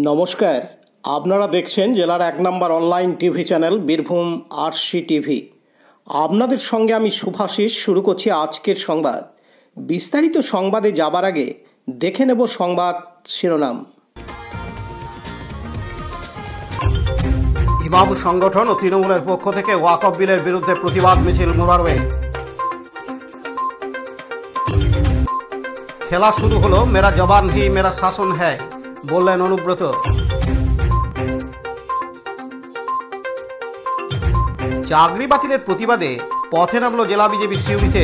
নমস্কার, আপনারা দেখছেন জেলার ১ নম্বর online TV channel Birbhum RC TV. আপনাদের সঙ্গে আমি শুভাশিস। শুরু করছি আজকের সংবাদ। বিস্তারিত সংবাদে যাবার আগে দেখে নেব সংবাদ শিরোনাম। ইমাম সংগঠন ও তৃণমূলের পক্ষ থেকে ওয়াকফ বিলের বিরুদ্ধে প্রতিবাদ মিছিল মুরারোয়ে। খেলা শুরু হলো, মেরা জবান হি মেরা শাসন হ্যায়, বললেন অনুব্রত। চাকরি বাতিলের প্রতিবাদে পথে নামল জেলা বিজেপি সিউড়িতে।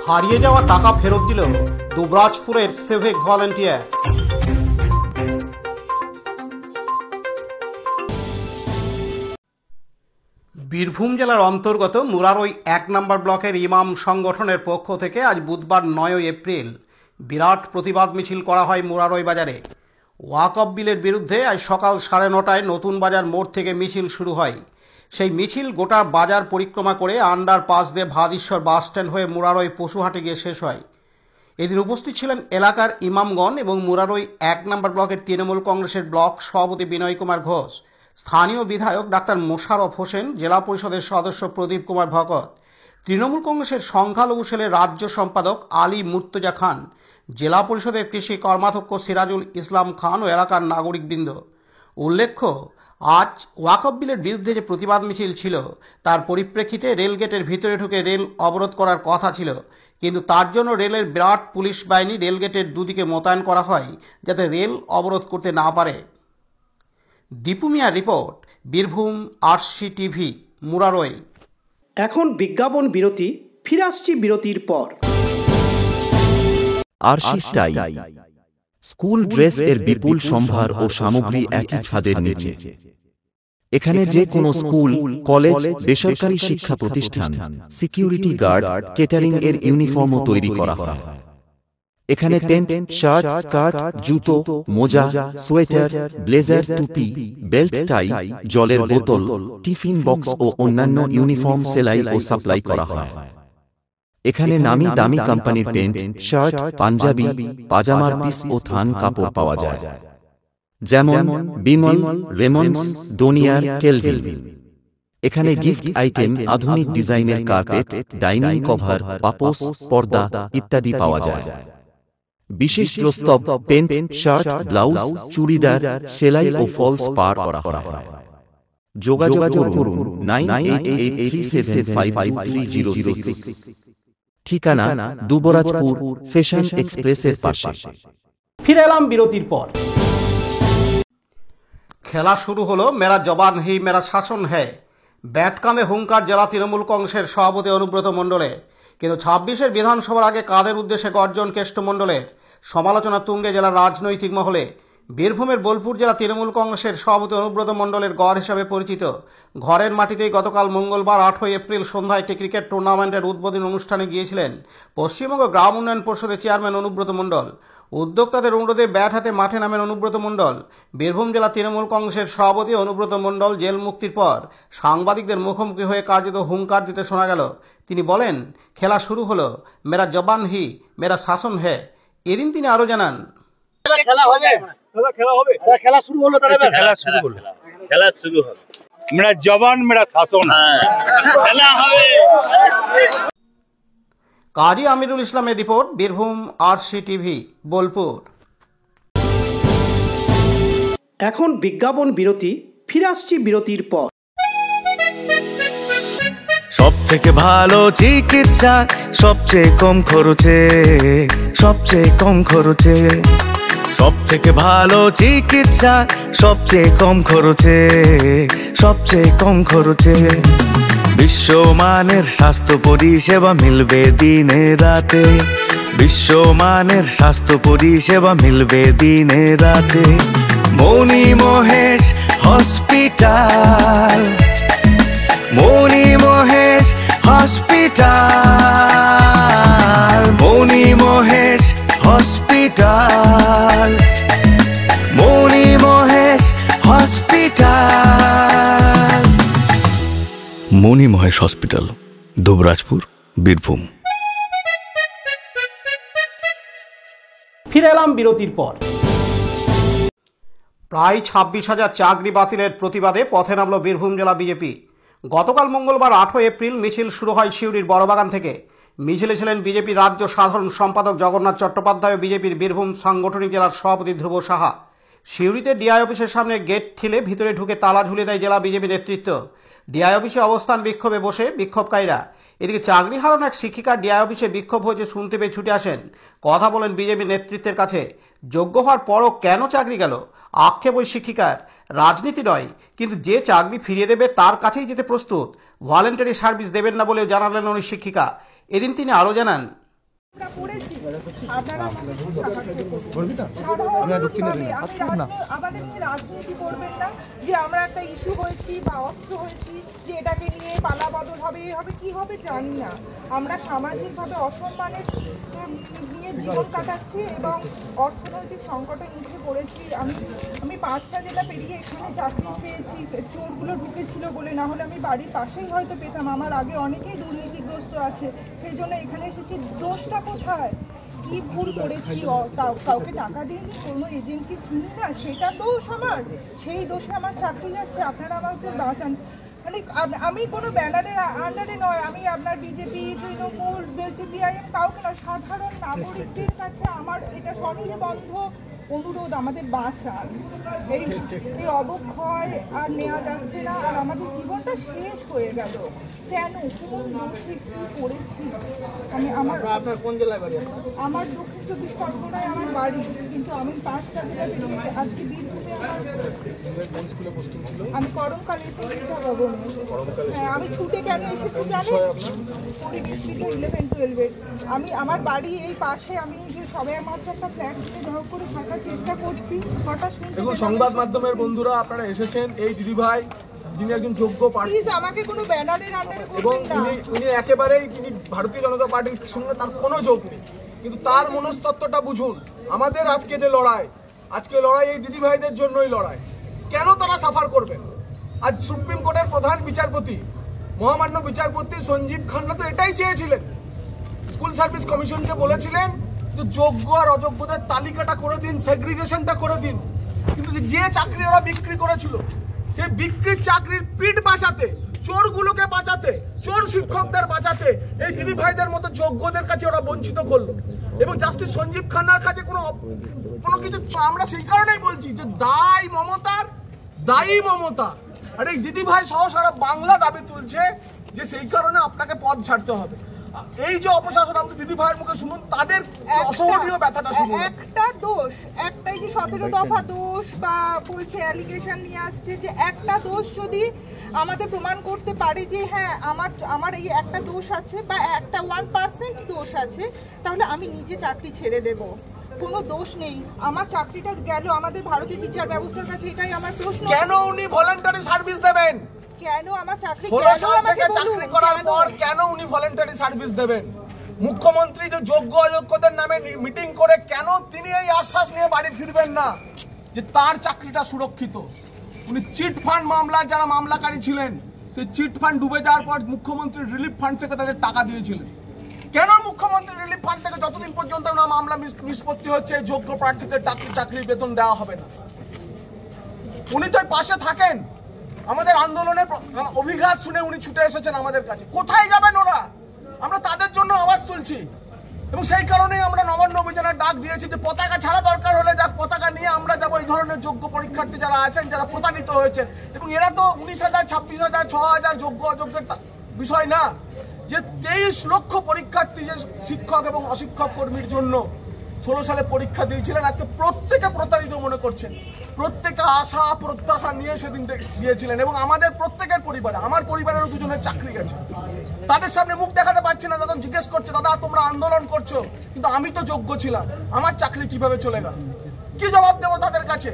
হারিয়ে যাওয়া টাকা ফেরত দিল দুবরাজপুরের সিভিক ভলান্টিয়ার। বীরভূম জেলার অন্তর্গত মুরারোই ১ নম্বর ব্লকের ইমাম সংগঠনের পক্ষ থেকে আজ বুধবার ৯ এপ্রিল বিরাট প্রতিবাদ মিছিল করা হয় মুরারোই বাজারে। ওয়াকফ বিলের বিরুদ্ধে আজ সকাল ৯:৩০ নতুন বাজার মোড় থেকে মিছিল শুরু হয়। সেই মিছিল গোটা বাজার পরিক্রমা করে আন্ডারপাস দিয়ে ভাদেশ্বর বাস স্ট্যান্ড হয়ে মুরারোই পশুহাটে গিয়ে শেষ হয়। এদিন উপস্থিত ছিলেন এলাকার ইমামগণ এবং মুরারোই ১ নম্বর ব্লকের তৃণমূল কংগ্রেসের ব্লক সভাপতি বিনয় কুমার ঘোষ, স্থানীয় বিধায়ক ডাক্তার মোশাররফ হোসেন, জেলা পরিষদের সদস্য প্রদীপ কুমার ভকত, তৃণমূল কংগ্রেসের সংখ্যালঘু সেলের রাজ্য সম্পাদক আলী মুর্তজা খান, জেলা পরিষদের কৃষি কর্মাধ্যক্ষ সিরাজুল ইসলাম খান ও এলাকার নাগরিকবৃন্দ। উল্লেখ্য, আজ ওয়াকফ বিলের বিরুদ্ধে যে প্রতিবাদ মিছিল ছিল তার পরিপ্রেক্ষিতে রেলগেটের ভিতরে ঢুকে রেল অবরোধ করার কথা ছিল, কিন্তু তার জন্য রেলের বিরাট পুলিশ বাহিনী রেলগেটের দুদিকে মোতায়েন করা হয় যাতে রেল অবরোধ করতে না পারে। দীপু মিয়ার রিপোর্ট, বীরভূম আরসি টিভি, মুরারোই। এখন বিজ্ঞাপন বিরতি, ফিরে আসছি বিরতির পর। আরসি স্টাইল স্কুল ড্রেস এর বিপুল সম্ভার ও সামগ্রী একই ছাদের নিচে। এখানে যে কোনো স্কুল, কলেজ, বেসরকারি শিক্ষা প্রতিষ্ঠান, সিকিউরিটি গার্ড, কেটারিং এর ইউনিফর্মও তৈরি করা হয়। এখানে প্যান্ট, শার্ট, স্কার্ট, জুতো, মোজা, সোয়েটার, ব্লেজার, টুপি, বেল্ট, টাই, জলের বোতল, টিফিন বক্স ও অন্যান্য ইউনিফর্ম সেলাই ও সাপ্লাই করা হয়। এখানে নামি দামি কোম্পানির প্যান্ট, শার্ট, পাঞ্জাবি, পাজামার পিস ও থান কাপড় পাওয়া যায়, যেমন বিমল, রেমন্ডস, ডোনিয়ার, কেলভিন। এখানে গিফট আইটেম, আধুনিক ডিজাইনের কার্পেট, ডাইনিং কভার, পাপোশ, পর্দা ইত্যাদি পাওয়া যায়। বিশেষ প্রস্তাব, প্যান্ট, শার্ট, ব্লাউজ, চুড়িদার, সেলাই ও ফলস পার করা হয়। যোগাযোগ করুন 9883752306। ঠিকানা দুবরাজপুর ফ্যাশন এক্সপ্রেসের পাশে। ফিরে এলাম বিরতির পর। খেলা শুরু হলো, মেরা জবান হি মেরা শাসন হ্যায়। ব্যাট কাঁধে হুঙ্কার জেলা তৃণমূল কংগ্রেসের সভাপতি অনুব্রত মণ্ডলের। কিন্তু ২৬-এর বিধানসভার আগে কাদের উদ্দেশ্যে গর্জন কেষ্ট মণ্ডলের? সমালোচনা তুঙ্গে জেলার রাজনৈতিক মহলে। বীরভূমের বোলপুর জেলা তৃণমূল কংগ্রেসের সভাপতি অনুব্রত মণ্ডলের গড় হিসাবে পরিচিত ঘরের মাটিতেই গতকাল মঙ্গলবার ৮ এপ্রিল সন্ধ্যায় একটি ক্রিকেট টুর্নামেন্টের উদ্বোধনী অনুষ্ঠানে গিয়েছিলেন পশ্চিমবঙ্গ গ্রাম উন্নয়ন পর্ষদের চেয়ারম্যান অনুব্রত মণ্ডল। উদ্যোক্তাদের অনুরোধে ব্যাট হাতে মাঠে নামেন অনুব্রত মণ্ডল। বীরভূম জেলা তৃণমূল কংগ্রেসের সভাপতি অনুব্রত মণ্ডল জেল মুক্তির পর সাংবাদিকদের মুখোমুখি হয়ে কার্যত হুঙ্কার দিতে শোনা গেল। তিনি বলেন, খেলা শুরু হলো, মেরা জবান হি মেরা শাসন হ্যায়। এদিন তিনি আরো জানান, খেলা শুরু হলো, মেরা জবান মেরা শাসন, খেলা হবে। কাজী আমিরুল ইসলামের report, Birbhum RC TV, Bolpur. এখন বিজ্ঞাপন বিরতি, ফিরে আসছি বিরতির পর। সব থেকে ভালো চিকিৎসা সবচেয়ে কম খরচে, সবচেয়ে কম খরচে। সব থেকে ভালো চিকিৎসা সবচেয়ে কম খরচে, সবচেয়ে কম খরচে। বিশ্বমানের স্বাস্থ্য পরিষেবা মিলবে দিনে রাতে, বিশ্বমানের স্বাস্থ্য পরিষেবা মিলবে দিনে রাতে। মণি মহেশ হসপিটাল, মণি মহেশ হসপিটাল, মণি মহেশ হসপিটাল, মণি মহেশ হসপিটাল। মণি মহেশ হসপিটাল, দুবরাজপুর, বীরভূম। ফিরে এলাম বিরতির পর। প্রায় 26,000 চাকরি বাতিলের প্রতিবাদে পথে নামল বীরভূম জেলা বিজেপি। গতকাল মঙ্গলবার 8 এপ্রিল মিছিল শুরু হয় সিউড়ির বড়বাগান থেকে। মিছিলে ছিলেন বিজেপির রাজ্য সাধারণ সম্পাদক জগন্নাথ চট্টোপাধ্যায় ও বিজেপির বীরভূম সাংগঠনিক জেলার সভাপতি ধ্রুব সাহা। সিউড়িতে ডিআই অফিসের সামনে গেট ঠেলে ভিতরে ঢুকে তালা ঝুলিয়ে দেয় জেলা বিজেপি নেতৃত্ব। ডিআই অফিসে অবস্থান বিক্ষোভে বসে বিক্ষোভকারীরা। এদিকে চাকরি হারানো এক শিক্ষিকা ডিআই অফিসে বিক্ষোভ হয়েছে শুনতে পেয়ে ছুটে আসেন। কথা বলেন বিজেপি নেতৃত্বের কাছে। যোগ্য হওয়ার পরও কেন চাকরি গেল? আক্ষেপ ওই শিক্ষিকার। রাজনীতি নয়, কিন্তু যে চাকরি ফিরিয়ে দেবে তার কাছেই যেতে প্রস্তুত। ভলেন্টারি সার্ভিস দেবেন না বলেও জানালেন ওই শিক্ষিকা। এদিন তিনি আরও জানান, আমাদেরকে রাজনীতি করবেন না যে আমরা একটা ইস্যু হয়েছি বা অস্ত্র হয়েছি যে এটাকে নিয়ে পালা বদল হবে, কি হবে জানি না। আমরা সামাজিকভাবে অসম্মানের নিয়ে জীবন কাটাচ্ছি এবং অর্থনৈতিক সংকটের মুখে পড়েছি। আমি 5টা জেলা পেরিয়ে এখানে চাকরি পেয়েছি, চোরগুলো ঢুকেছিল বলে, না হলে আমি বাড়ির পাশেই হয়তো পেতাম। আমার আগে অনেকেই দুর্নীতিগ্রস্ত আছে, সেই জন্য এখানে এসেছি। দোষটা কোথায়? কি ভুল করেছি? কাউকে টাকা দিইনি, কোনো এজেন্টকে চিনি না, সেটা দোষ আমার। সেই দোষে আমার চাকরি যাচ্ছে। আপনারা আমাকে বাঁচান। মানে আমি কোনো ব্যানারের আন্ডারে নয়, আমি আপনার বিজেপি, তৃণমূল, সিপিআইএম কাউকে নয়, সাধারণ নাগরিকদের কাছে আমার এটা স্বনির্বন্ধ অনুরোধ, আমাদের বাঁচান। এই অবক্ষয় আর নেওয়া যাচ্ছে না। আর আমাদের জীবনটা শেষ হয়ে গেল কেন? কোন দোষে কি করেছি? আপনার কোন জেলায় বাড়ি? আমার দক্ষিণ 24 পরগনায় আমার বাড়ি, কিন্তু আমি 5টা জেলা পেরিয়ে আজকে বীরভূমে। আমি করমকাল এসে শিক্ষা ভবনে। হ্যাঁ, আমি ছুটে কেন এসেছি জানেন? পরিবেশ 11-12 আমার বাড়ি এই পাশে। আমি যে সবাই মাত্র একটা ফ্ল্যাট থেকে ধর করে থাকার চেষ্টা করছি। হঠাৎ শুনতে দেখুন, সংবাদ মাধ্যমের বন্ধুরা আপনারা এসেছেন, এই দিদিভাই যিনি একজন যোগ্য প্রার্থী, আমাকে কোনো ব্যানারের আন্ডারে এবং করবেন না। উনি একেবারেই তিনি ভারতীয় জনতা পার্টির সঙ্গে তার কোনো যোগ নেই, কিন্তু তার মনস্তত্ত্বটা বুঝুন। আমাদের আজকে যে লড়াই, এই দিদিভাইদের জন্যই লড়াই। কেন তারা সাফার করবেন? আজ সুপ্রিম কোর্টের প্রধান বিচারপতি, মহামান্য বিচারপতি সঞ্জীব খান্না তো এটাই চেয়েছিলেন। স্কুল সার্ভিস কমিশনকে বলেছিলেন যে যোগ্য আর অযোগ্যদের তালিকাটা করে দিন, সেগ্রিগেশনটা করে দিন। কিন্তু যে চাকরি ওরা বিক্রি করেছিল, সেই বিক্রির চাকরির পিঠ বাঁচাতে, চোরগুলোকে বাঁচাতে, চোর শিক্ষকদের বাঁচাতে এই দিদি ভাইদের মতো যোগ্যদের কাছে ওরা বঞ্চিত করলো। এবং জাস্টিস সঞ্জীব খান্নার কাছে কোনো কিছু। আমরা সেই কারণেই বলছি যে দায়ী মমতা। আর এই দিদি ভাই সহ সারা বাংলা দাবি তুলছে যে সেই কারণে আপনাকে পদ ছাড়তে হবে। এই যে অপশাসন, আমাদের দিদি ভাইয়ের মুখে শুনুন, তাদের অসহনীয় ব্যথাটা শুনুন। একটা দোষ, একটাই যে 17 দফা দোষ বা বলছে অ্যালিগেশন নিয়ে আসছে, যে একটা দোষ যদি আমাদের প্রমাণ করতে পারে যে হ্যাঁ আমার এই একটা দোষ আছে বা একটা 1% দোষ আছে, তাহলে আমি নিজে চাকরি ছেড়ে দেব। কোনো দোষ নেই, আমার চাকরিটা গেল আমাদের ভারতীয় বিচার ব্যবস্থার কাছে, এটাই আমার প্রশ্ন। কেন উনি ভলান্টারি সার্ভিস দেবেন? কেন আমার চাকরি 16 সাল থেকে চাকরি করার পর কেন উনি ভলান্টারি সার্ভিস দেবেন? মুখ্যমন্ত্রী যে যোগ্য অযোগ্যদের নামে মিটিং করে কেন তিনি এই আশ্বাস নিয়ে বাড়ি ফিরবেন না যে তার চাকরিটা সুরক্ষিত? উনি চিট ফান্ড মামলার যারা মামলাকারী ছিলেন, সেই চিট ফান্ড ডুবে যাওয়ার পর মুখ্যমন্ত্রী রিলিফ ফান্ড থেকে তাদের টাকা দিয়েছিলেন। কেন মুখ্যমন্ত্রী রিলিফ ফান্ড থেকে যতদিন পর্যন্ত না মামলা নিষ্পত্তি হচ্ছে যোগ্য প্রার্থীদের চাকরির বেতন দেওয়া হবে না? উনি তো পাশে থাকেন। আমাদের আন্দোলনের অভিঘাত শুনে উনি ছুটে এসেছেন আমাদের কাছে। কোথায় যাবেন ওরা? আমরা তাদের জন্য আওয়াজ তুলছি এবং সেই কারণেই আমরা নবান্ন অভিযানের ডাক দিয়েছি যে পতাকা ছাড়া দরকার হলে যাক, পতাকা নিয়ে আমরা যাবো। এই ধরনের যোগ্য পরীক্ষার্থী যারা আছেন, যারা প্রতারিত হয়েছেন, এবং এরা তো 19,000, 26,000, 6,000 যোগ্য অযোগ্যের বিষয় না, যে 23 লক্ষ পরীক্ষার্থী যে শিক্ষক এবং অশিক্ষক কর্মীর জন্য 16 সালে পরীক্ষা দিয়েছিলেন, আজকে প্রত্যেকে প্রতারিত মনে করছেন। প্রত্যেকে আশা প্রত্যাশা নিয়ে সেদিন গিয়েছিলেন এবং আমাদের প্রত্যেকের পরিবারে, আমার পরিবারেরও 2জনের চাকরি গেছে। তাদের সামনে মুখ দেখাতে পারছি না। যখন জিজ্ঞেস করছে দাদা তোমরা আন্দোলন করছো, কিন্তু আমি তো যোগ্য ছিলাম, আমার চাকরি কিভাবে চলে গেল? কি জবাব দেবো তাদের কাছে?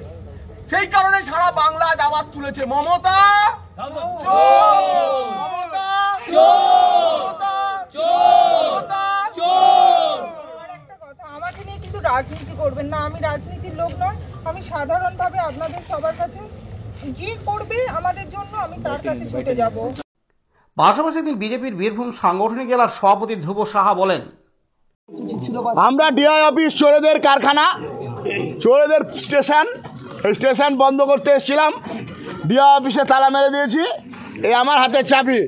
সেই কারণে সারা বাংলা আওয়াজ তুলেছে, মমতা আমাকে নিয়ে কিন্তু রাজনীতি করবেন না। আমি রাজনীতির লোক নয়, আমি সাধারণভাবে আপনাদের সবার কাছে যে করবে আমাদের জন্য আমি তার কাছে ছুটে যাব। পাশাপাশি তিনি বিজেপির বীরভূম সাংগঠনিক জেলার সভাপতি ধ্রুব সাহা বলেন, আমরা ডিআই অফিস চোরেদের কারখানা, চোরেদের স্টেশন বন্ধ করতে এসেছিলাম। ডিআই অফিসে তালা মেরে দিয়েছি। এই আমার হাতে চাবি।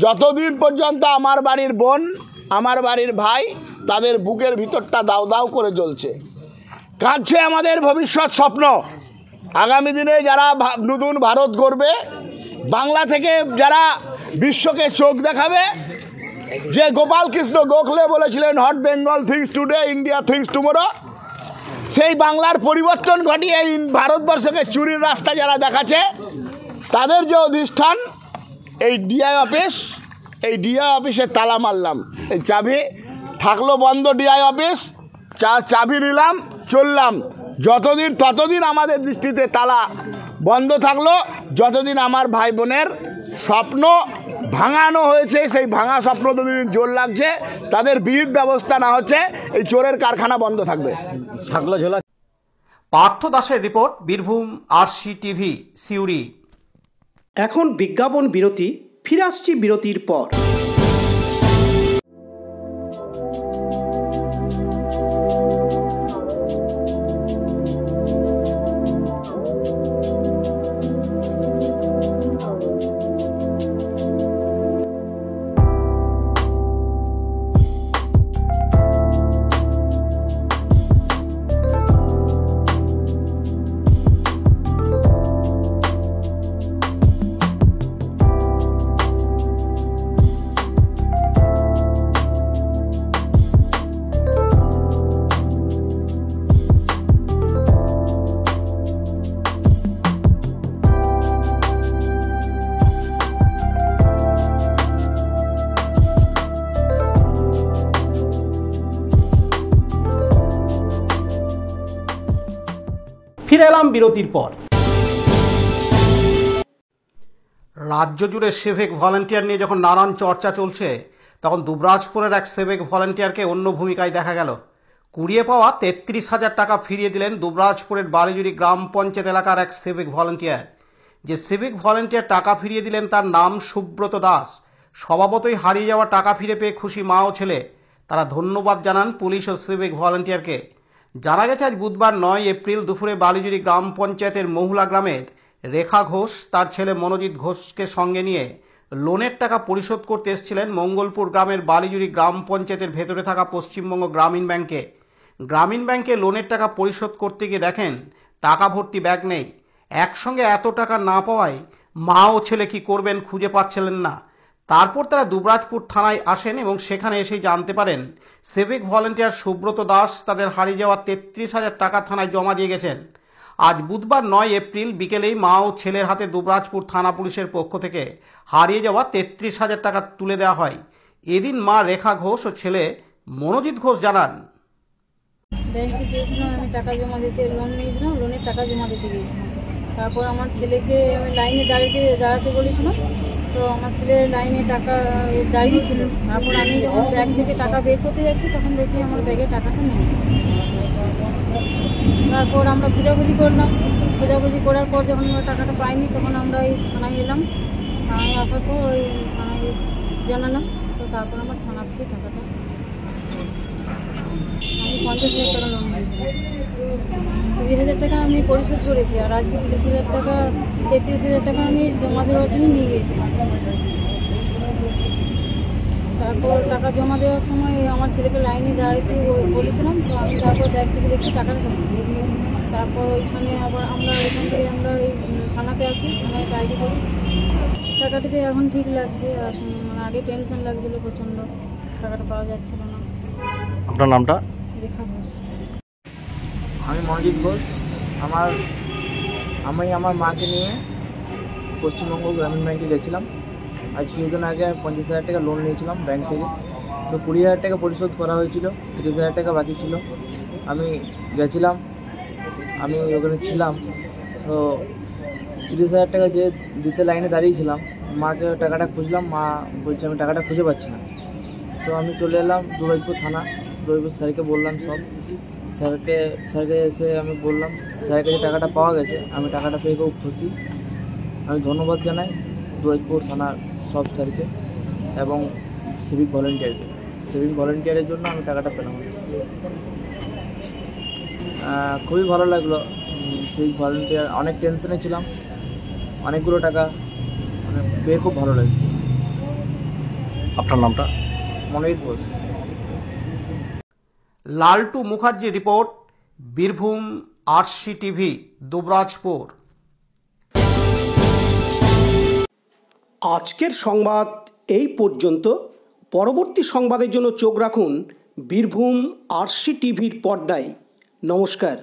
যতদিন পর্যন্ত আমার বাড়ির বোন, আমার বাড়ির ভাই, তাদের বুকের ভিতরটা দাউ দাউ করে জ্বলছে। কাঁদছে আমাদের ভবিষ্যৎ স্বপ্ন। আগামী দিনে যারা নতুন ভারত গড়বে, বাংলা থেকে যারা বিশ্বকে চোখ দেখাবে, যে গোপাল কৃষ্ণ গোখলে বলেছিলেন hot Bengal things today, India things tomorrow, সেই বাংলার পরিবর্তন ঘটিয়ে এই ভারতবর্ষকে চুরির রাস্তা যারা দেখাচ্ছে, তাদের যে অধিষ্ঠান এই ডিআই অফিস, এই ডিআই অফিসে তালা মারলাম। এই চাবি থাকলো বন্ধ, ডিআই অফিস চাবি নিলাম, চললাম। ততদিন আমাদের দৃষ্টিতে তালা বন্ধ থাকলো, যতদিন আমার ভাই বোনের স্বপ্ন ভাঙানো হয়েছে, সেই ভাঙা স্বপ্ন যতদিন জোর লাগছে, তাদের বিহিত ব্যবস্থা না হচ্ছে, এই চোরের কারখানা বন্ধ থাকবে। পার্থ দাসের report, Birbhum RC TV, Suri. এখন বিজ্ঞাপন বিরতি, ফিরে আসছি বিরতির পর। ফিরে এলাম বিরতির পর। রাজ্য জুড়ে সিভিক ভলেন্টিয়ার নিয়ে যখন নানান চর্চা চলছে, তখন দুবরাজপুরের এক সিভিক ভলেন্টিয়ারকে অন্য ভূমিকায় দেখা গেল। কুড়িয়ে পাওয়া 33,000 টাকা ফিরিয়ে দিলেন দুবরাজপুরের বালিজুড়ি গ্রাম পঞ্চায়েত এলাকার এক সিভিক ভলেন্টিয়ার। যে সিভিক ভলেন্টিয়ার টাকা ফিরিয়ে দিলেন তার নাম সুব্রত দাস। স্বভাবতই হারিয়ে যাওয়া টাকা ফিরে পেয়ে খুশি মা ও ছেলে। তারা ধন্যবাদ জানান পুলিশ ও সিভিক ভলেন্টিয়ারকে। জানা গেছে আজ বুধবার 9 এপ্রিল দুপুরে বালিজুড়ি গ্রাম পঞ্চায়েতের মহুলা গ্রামের রেখা ঘোষ তার ছেলে মনোজিৎ ঘোষকে সঙ্গে নিয়ে লোনের টাকা পরিশোধ করতে এসেছিলেন মঙ্গলপুর গ্রামের বালিজুড়ি গ্রাম পঞ্চায়েতের ভেতরে থাকা পশ্চিমবঙ্গ গ্রামীণ ব্যাংকে। গ্রামীণ ব্যাংকে লোনের টাকা পরিশোধ করতে গিয়ে দেখেন টাকা ভর্তি ব্যাগ নেই। একসঙ্গে এত টাকা না পাওয়ায় মা ও ছেলে কি করবেন খুঁজে পাচ্ছিলেন না। তারপর তারা দুবরাজপুর থানায় আসেন এবং সেখানে এসেই জানতে পারেন সিভিক ভলেন্টিয়ার সুব্রত দাস তাদের হারিয়ে যাওয়া 33,000 টাকা থানায় জমা দিয়ে গেছেন। আজ বুধবার 9 এপ্রিল বিকেলেই মা ও ছেলের হাতে দুবরাজপুর থানা পুলিশের পক্ষ থেকে হারিয়ে যাওয়া 33,000 টাকা তুলে দেওয়া হয়। এদিন মা রেখা ঘোষ ও ছেলে মনোজিৎ ঘোষ জানান, ব্যাংকে গিয়েছিলাম, আমি টাকা জমা দিতে, লোন নিয়েছিলাম, লোনের টাকা জমা দিতে গিয়েছিলাম। তারপর আমার ছেলেকে আমি লাইনে দাঁড়াতে বলেছিলাম, তো আমার ছেলে লাইনে টাকা দাঁড়িয়েছিল। তারপর আমি যখন ব্যাগ থেকে টাকা বের করতে যাচ্ছি, তখন দেখি আমার ব্যাগে টাকাটা নেই। তারপর আমরা খোঁজাখুঁজি করলাম, খোঁজাখুঁজি করার পর যখন আমরা টাকাটা পাইনি, তখন আমরা এই থানায় এলাম। থানায় আসার পর ওই থানায় জানালাম, তো তারপর আমার থানা থেকে টাকাটা, আমি 50,000 টাকা লোন নিয়েছিলাম। 20,000 টাকা আমি পরিশোধ করেছি, আর আজকে 30,000 টাকা, 33,000 টাকা আমি জমা দেওয়ার জন্য নিয়ে গিয়েছিলাম। তারপর টাকা জমা দেওয়ার সময় আমার ছেলেকে লাইনে দাঁড়াতে বলেছিলাম, তো আমি তারপর ব্যাগ থেকে দেখছি টাকাটা নেই। তারপর ওইখানে আবার এখান থেকে আমরা এই থানাতে আসি, থানায় ডায়েরি করি। টাকাটাকে এখন ঠিক লাগছে, মানে আগে টেনশন লাগছিল প্রচণ্ড, টাকাটা পাওয়া যাচ্ছিল না। আপনার নামটা? রেখা ঘোষ। আমি মনোজিৎ ঘোষ। আমি আমার মাকে নিয়ে পশ্চিমবঙ্গ গ্রামীণ ব্যাংকে গেছিলাম। আজ কিছুদিন আগে 50,000 টাকা লোন নিয়েছিলাম ব্যাংক থেকে, তো 20,000 টাকা পরিশোধ করা হয়েছিল, 30,000 টাকা বাকি ছিল। আমি গেছিলাম, আমি ওখানে ছিলাম, তো 30,000 টাকা যে দিতে লাইনে দাঁড়িয়েছিলাম, মাকে টাকাটা খুঁজলাম, মা বলছে আমি টাকাটা খুঁজে পাচ্ছি না। তো আমি চলে এলাম দুবরাজপুর থানা, দুবরাজপুর স্যারকে বললাম সব। স্যারকে এসে আমি বললাম স্যারের কাছে টাকাটা পাওয়া গেছে, আমি টাকাটা পেয়ে খুব খুশি। আমি ধন্যবাদ জানাই দুবরাজপুর থানার সব স্যারকে এবং সিভিক ভলেন্টিয়ারকে। সিভিক ভলেন্টিয়ারের জন্য আমি টাকাটা পেলাম। খুবই ভালো লাগলো। সিভিক ভলেন্টিয়ার, অনেক টেনশনে ছিলাম, অনেকগুলো টাকা মানে পেয়ে খুব ভালো লাগছে। আপনার নামটা? Monojit Bose. Laltu Mukherjee report, Birbhum RC TV, Dubrajpur. আজকের সংবাদ এই পর্যন্ত। পরবর্তী সংবাদের জন্য চোখ রাখুন বীরভূম আরসি টিভির পর্দায়। নমস্কার।